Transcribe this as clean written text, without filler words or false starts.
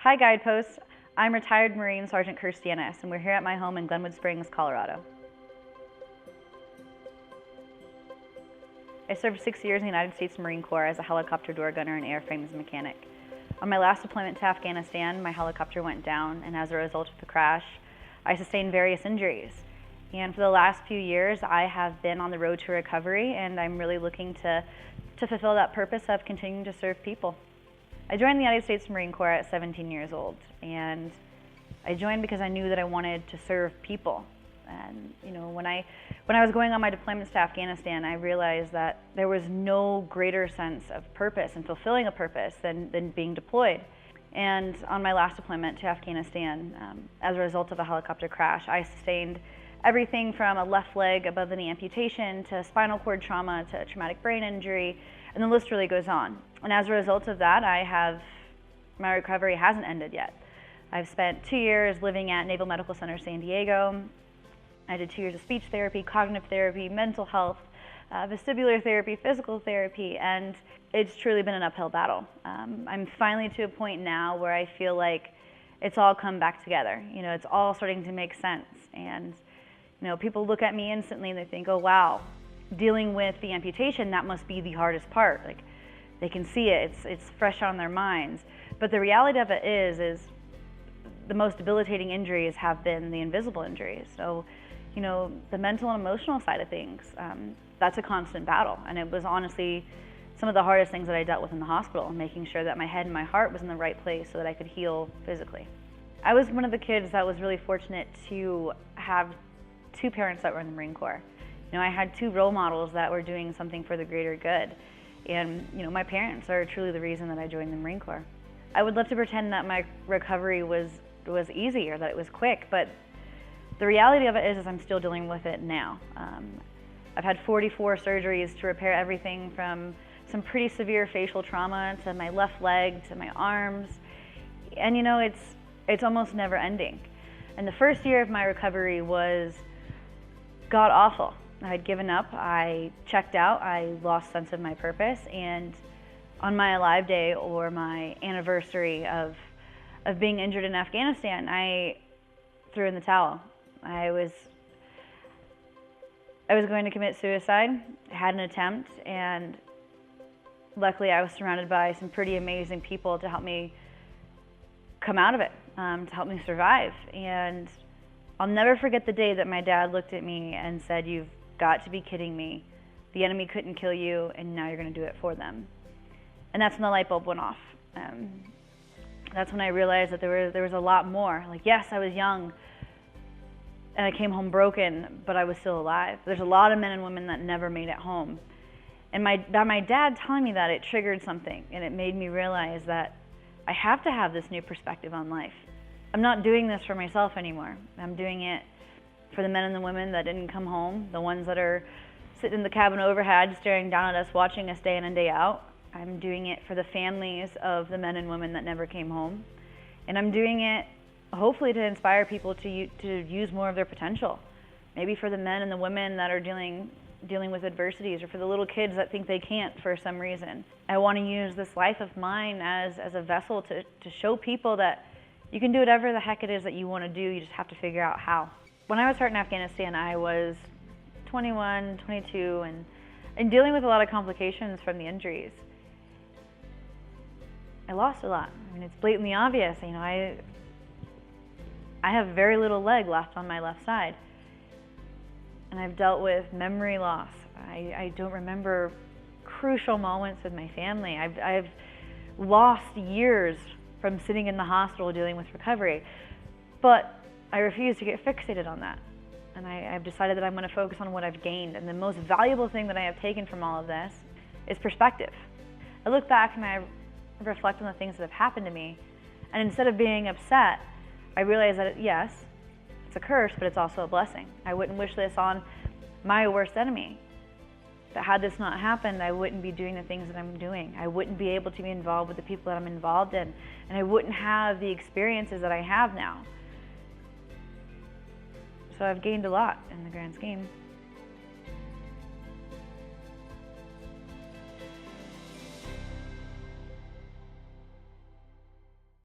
Hi Guideposts, I'm retired Marine Sergeant Kirstie Ennis, and we're here at my home in Glenwood Springs, Colorado. I served 6 years in the United States Marine Corps as a helicopter door gunner and airframes mechanic. On my last deployment to Afghanistan, my helicopter went down, and as a result of the crash, I sustained various injuries. And for the last few years, I have been on the road to recovery, and I'm really looking to fulfill that purpose of continuing to serve people. I joined the United States Marine Corps at 17 years old, and I joined because I knew that I wanted to serve people. And when I was going on my deployments to Afghanistan, I realized that there was no greater sense of purpose and fulfilling a purpose than being deployed. And on my last deployment to Afghanistan, as a result of a helicopter crash, I sustained everything from a left leg above the knee amputation to spinal cord trauma to traumatic brain injury, and the list really goes on. And as a result of that, my recovery hasn't ended yet. I've spent 2 years living at Naval Medical Center San Diego. I did 2 years of speech therapy, cognitive therapy, mental health, vestibular therapy, physical therapy, and it's truly been an uphill battle. I'm finally to a point now where I feel like it's all come back together. It's all starting to make sense. And people look at me instantly and they think, oh wow, dealing with the amputation, that must be the hardest part. Like, they can see it, it's fresh on their minds. But the reality of it is the most debilitating injuries have been the invisible injuries. So, the mental and emotional side of things, that's a constant battle. And it was honestly some of the hardest things that I dealt with in the hospital, making sure that my head and my heart was in the right place so that I could heal physically. I was one of the kids that was really fortunate to have 2 parents that were in the Marine Corps. I had 2 role models that were doing something for the greater good. And my parents are truly the reason that I joined the Marine Corps. I would love to pretend that my recovery was easy or that it was quick, but the reality of it is I'm still dealing with it now. I've had 44 surgeries to repair everything from some pretty severe facial trauma to my left leg to my arms. And it's almost never ending. And the first year of my recovery was god awful. I had given up, I checked out, I lost sense of my purpose, and on my Alive Day or my anniversary of being injured in Afghanistan, I threw in the towel. I was going to commit suicide. I had an attempt, and luckily I was surrounded by some pretty amazing people to help me come out of it, to help me survive. And I'll never forget the day that my dad looked at me and said, "You've got to be kidding me. The enemy couldn't kill you, and now you're going to do it for them." And that's when the light bulb went off. That's when I realized that there was a lot more. Like, yes, I was young, and I came home broken, but I was still alive. There's a lot of men and women that never made it home. And my dad telling me that, it triggered something, and it made me realize that I have to have this new perspective on life. I'm not doing this for myself anymore. I'm doing it for the men and the women that didn't come home, the ones that are sitting in the cabin overhead staring down at us, watching us day in and day out. I'm doing it for the families of the men and women that never came home. And I'm doing it hopefully to inspire people to use more of their potential. Maybe for the men and the women that are dealing with adversities, or for the little kids that think they can't for some reason. I want to use this life of mine as a vessel to show people that you can do whatever the heck it is that you want to do, you just have to figure out how. When I was hurt in Afghanistan, I was 21, 22, and dealing with a lot of complications from the injuries. I lost a lot. I mean, it's blatantly obvious. I have very little leg left on my left side. And I've dealt with memory loss. I don't remember crucial moments with my family. I've lost years from sitting in the hospital dealing with recovery. But I refuse to get fixated on that. And I've decided that I'm going to focus on what I've gained. And the most valuable thing that I have taken from all of this is perspective. I look back and I reflect on the things that have happened to me. And instead of being upset, I realize that, yes, it's a curse, but it's also a blessing. I wouldn't wish this on my worst enemy. That had this not happened, I wouldn't be doing the things that I'm doing. I wouldn't be able to be involved with the people that I'm involved in. And I wouldn't have the experiences that I have now. So I've gained a lot in the grand scheme.